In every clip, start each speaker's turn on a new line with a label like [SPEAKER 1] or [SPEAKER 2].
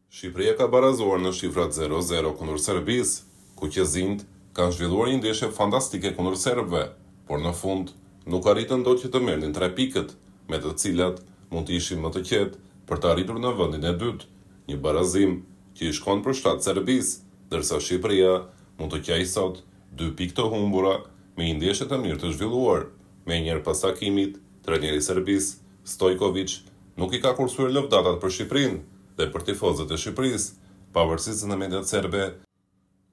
[SPEAKER 1] Shqipëria ka barazuar në shifrat 0-0 kundër Serbisë, ku qezinjt kanë zhvilluar një ndeshje fantastike kundër serbëve, por në fund nuk arritën dot që të merrnin 3 pikët, me të cilat mund të ishin më të qetë për të arritur në vendin e dytë, një barazim që i shkon për shtat Serbisë, ndërsa Shqipëria mund të qajë sot 2 pikë të humbura me një ndeshje të mirë të zhvilluar. Menjëherë pas takimit, trajneri i Serbisë, Stojković, nuk i ka kursuar lëvdatat për Shqipërinë dhe për tifozët e Shqipërisë, pavarësisht se në mediat serbe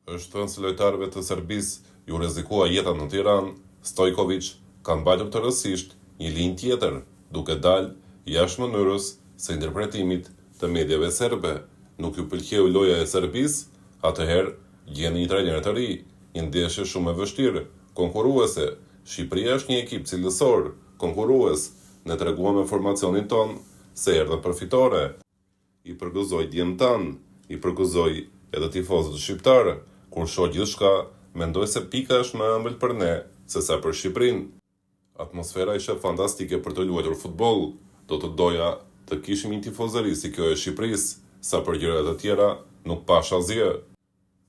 [SPEAKER 1] është thënë se lojtarëve të Serbisë ju rrezikua jeta në Tiranë, Stojković ka mbajtur të rësisht një linjë tjetër, duke dalë jashtë mënyrës së interpretimit të mediave serbe. Nuk ju pëlqeu loja e Serbisë, atëherë gjeni një trajner të ri, një ndeshje shumë e vështirë, konkurruese. Shqipëria është një ekip cilësor, konkurrues. Ne treguam me formacionin ton se erdhën përfitore. I përgëzoj djem tanë, i përgëzoj edhe tifozët shqiptarë, kur shoh gjithçka, mendoj se pika është më ëmbël për ne se sa për Shqipërinë. Atmosfera ishte fantastike për të luajtur futboll. Do të doja të kishim një tifozëri si kjo e Shqipërisë, sa për gjërat e tjera nuk pash asgjë.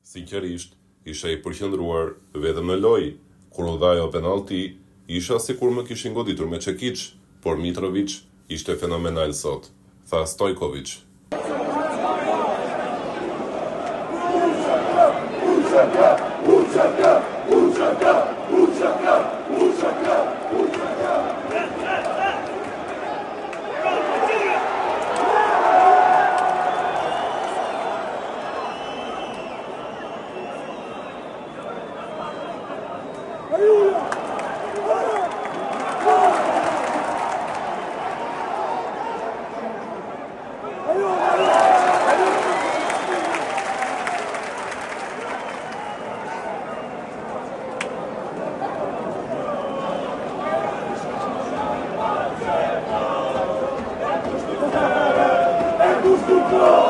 [SPEAKER 1] Sinqerisht, isha i përqendruar vetëm në lojë. Kur u dha ajo penallti, isha sikur më kishin goditur me çekiç, por Mitrović ishte fenomenal sot, tha Stojković.
[SPEAKER 2] Go!